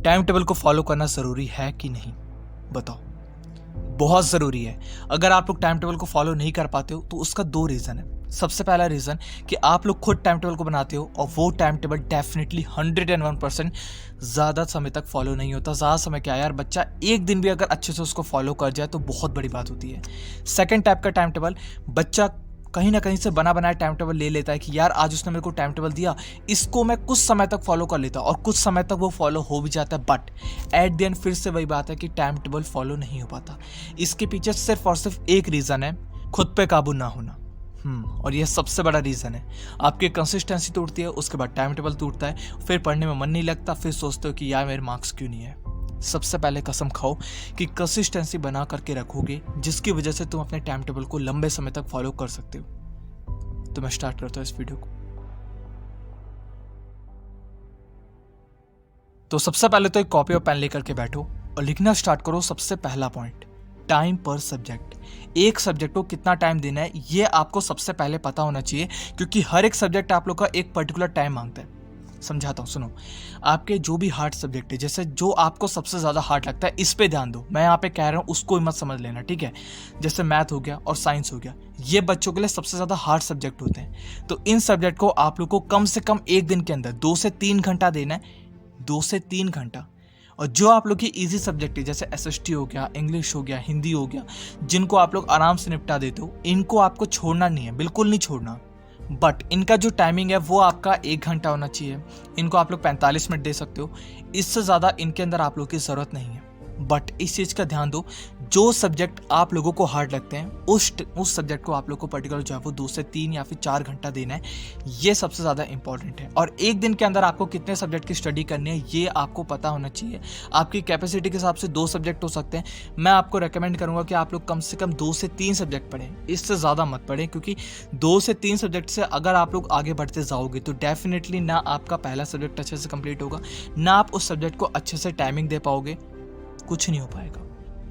Time table को follow करना ज़रूरी है कि नहीं? बताओ। बहुत ज़रूरी है। अगर आप लोग टाइम टेबल को फॉलो नहीं कर पाते हो तो उसका दो रीज़न है। सबसे पहला रीज़न कि आप लोग खुद टाइम टेबल को बनाते हो और वो टाइम टेबल डेफिनेटली 101% ज़्यादा समय तक फॉलो नहीं होता। ज़्यादा समय क्या यार, बच्चा एक दिन भी अगर अच्छे से उसको फॉलो कर जाए तो बहुत बड़ी बात होती है। सेकेंड टाइप का टाइम टेबल, बच्चा कहीं ना कहीं से बना बनाया टाइम टेबल ले लेता है कि यार आज उसने मेरे को टाइम टेबल दिया, इसको मैं कुछ समय तक फॉलो कर लेता, और कुछ समय तक वो फॉलो हो भी जाता है, बट एट द एंड फिर से वही बात है कि टाइम टेबल फॉलो नहीं हो पाता। इसके पीछे सिर्फ और सिर्फ एक रीज़न है, खुद पे काबू ना होना। और यह सबसे बड़ा रीज़न है। आपकी कंसिस्टेंसी टूटती है, उसके बाद टाइम टेबल टूटता है, फिर पढ़ने में मन नहीं लगता, फिर सोचते हो कि यार मेरे मार्क्स क्यों नहीं है। सबसे पहले कसम खाओ कि कंसिस्टेंसी बना करके रखोगे, जिसकी वजह से तुम अपने टाइम टेबल को लंबे समय तक फॉलो कर सकते हो। तो मैं स्टार्ट करता हूँ इस वीडियो को। तो सबसे पहले तो एक कॉपी और पेन लेकर के बैठो और लिखना स्टार्ट करो। सबसे पहला पॉइंट, टाइम पर सब्जेक्ट। एक सब्जेक्ट को कितना टाइम देना है ये आपको सबसे पहले पता होना चाहिए, क्योंकि हर एक सब्जेक्ट आप लोग का एक पर्टिकुलर टाइम मांगता है। समझाता हूँ, सुनो। आपके जो भी हार्ड सब्जेक्ट है, जैसे जो आपको सबसे ज़्यादा हार्ड लगता है, इस पे ध्यान दो। मैं यहाँ पे कह रहा हूँ उसको मत समझ लेना, ठीक है। जैसे मैथ हो गया और साइंस हो गया, ये बच्चों के लिए सबसे ज़्यादा हार्ड सब्जेक्ट होते हैं। तो इन सब्जेक्ट को आप लोग को कम से कम एक दिन के अंदर 2 से 3 घंटा देना है, 2 से 3 घंटा। और जो आप लोग की इजी सब्जेक्ट है, जैसे एसएसटी हो गया, इंग्लिश हो गया, हिंदी हो गया, जिनको आप लोग आराम से निपटा देते हो, इनको आपको छोड़ना नहीं है, बिल्कुल नहीं छोड़ना। बट इनका जो टाइमिंग है वो आपका 1 घंटा होना चाहिए। इनको आप लोग 45 मिनट दे सकते हो, इससे ज़्यादा इनके अंदर आप लोग की ज़रूरत नहीं है। बट इस चीज़ का ध्यान दो, जो सब्जेक्ट आप लोगों को हार्ड लगते हैं उस सब्जेक्ट को आप लोग को पर्टिकुलर जो है वो 2 से 3 या फिर 4 घंटा देना है। ये सबसे ज़्यादा इंपॉर्टेंट है। और एक दिन के अंदर आपको कितने सब्जेक्ट की स्टडी करनी है ये आपको पता होना चाहिए। आपकी कैपेसिटी के हिसाब से 2 सब्जेक्ट हो सकते हैं। मैं आपको रेकमेंड करूँगा कि आप लोग कम से कम 2 से 3 सब्जेक्ट पढ़ें, इससे ज़्यादा मत पढ़ें, क्योंकि 2 से 3 सब्जेक्ट से अगर आप लोग आगे बढ़ते जाओगे तो डेफिनेटली ना आपका पहला सब्जेक्ट अच्छे से कंप्लीट होगा, ना आप उस सब्जेक्ट को अच्छे से टाइमिंग दे पाओगे, कुछ नहीं हो पाएगा।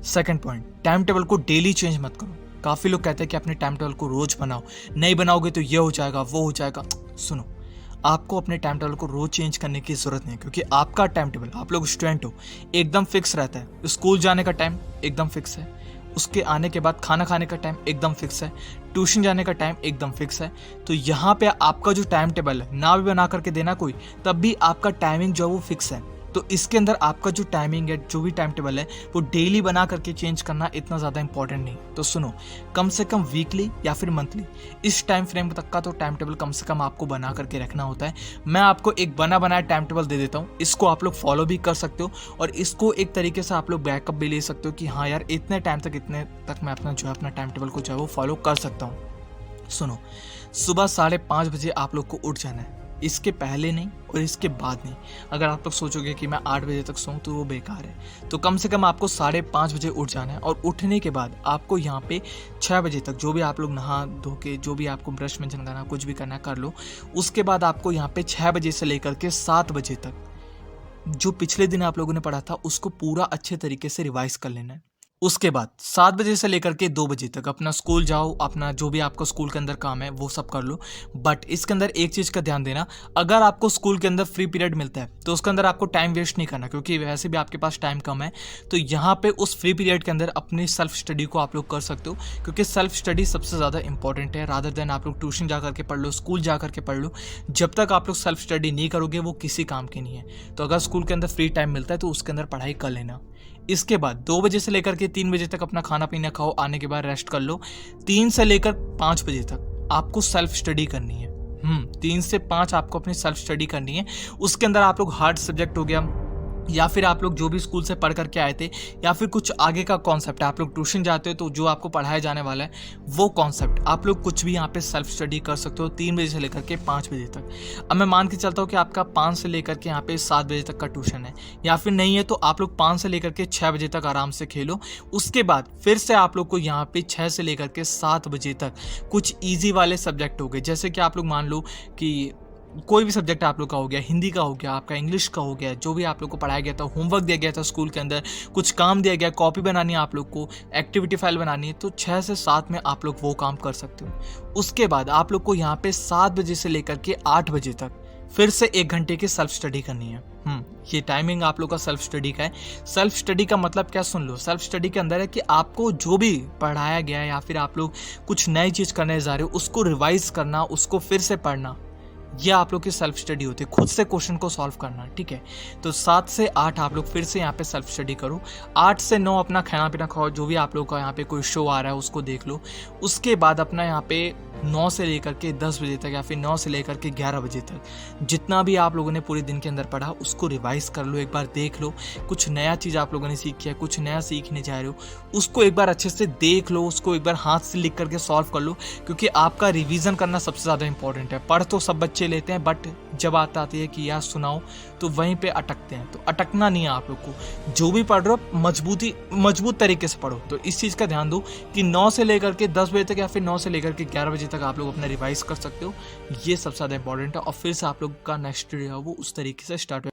सेकंड पॉइंट, टाइम टेबल को डेली चेंज मत करो। काफ़ी लोग कहते हैं कि अपने टाइम टेबल को रोज बनाओ, नहीं बनाओगे तो ये हो जाएगा, वो हो जाएगा। सुनो, आपको अपने टाइम टेबल को रोज चेंज करने की जरूरत नहीं, क्योंकि आपका टाइम टेबल, आप लोग स्टूडेंट हो, एकदम फिक्स रहता है। स्कूल जाने का टाइम एकदम फिक्स है, उसके आने के बाद खाना खाने का टाइम एकदम फिक्स है, ट्यूशन जाने का टाइम एकदम फिक्स है। तो यहाँ पे आपका जो टाइम टेबल है, ना भी बना करके देना कोई, तब भी आपका टाइमिंग जो है वो फिक्स है। तो इसके अंदर आपका जो टाइमिंग है, जो भी टाइम टेबल है, वो डेली बना करके चेंज करना इतना ज़्यादा इंपॉर्टेंट नहीं। तो सुनो, कम से कम वीकली या फिर मंथली इस टाइम फ्रेम तक का तो टाइम टेबल कम से कम आपको बना करके रखना होता है। मैं आपको एक बना बनाया टाइम टेबल दे देता हूँ, इसको आप लोग फॉलो भी कर सकते हो और इसको एक तरीके से आप लोग बैकअप भी ले सकते हो कि हाँ यार इतने टाइम तक, इतने तक मैं अपना जो है अपना टाइम टेबल को जो है वो फॉलो कर सकता हूँ। सुनो, सुबह 5:30 बजे आप लोग को उठ जाना है, इसके पहले नहीं और इसके बाद नहीं। अगर आप लोग सोचोगे कि मैं 8 बजे तक सोऊं तो वो बेकार है। तो कम से कम आपको 5:30 बजे उठ जाना है, और उठने के बाद आपको यहाँ पे 6 बजे तक जो भी आप लोग नहा धो के, जो भी आपको ब्रश में करना, कुछ भी करना कर लो। उसके बाद आपको यहाँ पे 6 बजे से लेकर के 7 बजे तक जो पिछले दिन आप लोगों ने पढ़ा था उसको पूरा अच्छे तरीके से रिवाइज कर लेना है। उसके बाद 7 बजे से लेकर के 2 बजे तक अपना स्कूल जाओ, अपना जो भी आपको स्कूल के अंदर काम है वो सब कर लो। बट इसके अंदर एक चीज़ का ध्यान देना, अगर आपको स्कूल के अंदर फ्री पीरियड मिलता है तो उसके अंदर आपको टाइम वेस्ट नहीं करना, क्योंकि वैसे भी आपके पास टाइम कम है। तो यहाँ पे उस फ्री पीरियड के अंदर अपनी सेल्फ स्टडी को आप लोग कर सकते हो, क्योंकि सेल्फ स्टडी सबसे ज़्यादा इंपॉर्टेंट है, रादर देन आप लोग ट्यूशन जा करके पढ़ लो, स्कूल जा करके पढ़ लो। जब तक आप लोग सेल्फ स्टडी नहीं करोगे वो किसी काम की नहीं है। तो अगर स्कूल के अंदर फ्री टाइम मिलता है तो उसके अंदर पढ़ाई कर लेना। इसके बाद 2 बजे से लेकर के 3 बजे तक अपना खाना पीना खाओ, आने के बाद रेस्ट कर लो। 3 से लेकर 5 बजे तक आपको सेल्फ स्टडी करनी है। 3 से 5 आपको अपनी सेल्फ स्टडी करनी है। उसके अंदर आप लोग हार्ड सब्जेक्ट हो गया, या फिर आप लोग जो भी स्कूल से पढ़ करके आए थे, या फिर कुछ आगे का कॉन्सेप्ट है, आप लोग ट्यूशन जाते हो तो जो आपको पढ़ाया जाने वाला है वो कॉन्सेप्ट आप लोग कुछ भी यहाँ पे सेल्फ स्टडी कर सकते हो 3 बजे से लेकर के 5 बजे तक। अब मैं मान के चलता हूँ कि आपका 5 से लेकर के यहाँ पे 7 बजे तक का ट्यूशन है, या फिर नहीं है तो आप लोग 5 से लेकर के 6 बजे तक आराम से खेलो। उसके बाद फिर से आप लोग को यहाँ पे 6 से लेकर के 7 बजे तक कुछ ईजी वाले सब्जेक्ट हो गए, जैसे कि आप लोग मान लो कि कोई भी सब्जेक्ट आप लोग का हो गया, हिंदी का हो गया, आपका इंग्लिश का हो गया, जो भी आप लोग को पढ़ाया गया था, होमवर्क दिया गया था स्कूल के अंदर, कुछ काम दिया गया, कॉपी बनानी है आप लोग को, एक्टिविटी फाइल बनानी है, तो 6 से 7 में आप लोग वो काम कर सकते हो। उसके बाद आप लोग को यहाँ पे 7 बजे से लेकर के 8 बजे तक फिर से 1 घंटे की सेल्फ स्टडी करनी है। ये टाइमिंग आप लोग का सेल्फ स्टडी का है। सेल्फ स्टडी का मतलब क्या, सुन लो। सेल्फ स्टडी के अंदर है कि आपको जो भी पढ़ाया गया है या फिर आप लोग कुछ नई चीज़ करने जा रहे हो उसको रिवाइज करना, उसको फिर से पढ़ना, ये आप लोग की सेल्फ स्टडी होती है। खुद से क्वेश्चन को सॉल्व करना, ठीक है। तो 7 से 8 आप लोग फिर से यहाँ पे सेल्फ स्टडी करो। 8 से 9 अपना खाना पीना खाओ, जो भी आप लोग का यहाँ पे कोई शो आ रहा है उसको देख लो। उसके बाद अपना यहाँ पे 9 से लेकर के 10 बजे तक या फिर 9 से लेकर के 11 बजे तक जितना भी आप लोगों ने पूरे दिन के अंदर पढ़ा उसको रिवाइज कर लो, एक बार देख लो। कुछ नया चीज़ आप लोगों ने सीखी है, कुछ नया सीखने जा रहे हो, उसको एक बार अच्छे से देख लो, उसको एक बार हाथ से लिख करके सॉल्व कर लो, क्योंकि आपका रिवीजन करना सबसे ज़्यादा इंपॉर्टेंट है। पढ़ तो सब बच्चे लेते हैं, बट जब बात आती है कि यार सुनाओ तो वहीं पे अटकते हैं। तो अटकना नहीं है आप लोग को, जो भी पढ़ रहे हो मजबूत तरीके से पढ़ो। तो इस चीज़ का ध्यान दो कि 9 से लेकर के 10 बजे तक या फिर 9 से लेकर के 11 बजे तक आप लोग अपना रिवाइज कर सकते हो। ये सबसे ज़्यादा इंपॉर्टेंट है। और फिर से आप लोग का नेक्स्ट डे है वो उस तरीके से स्टार्ट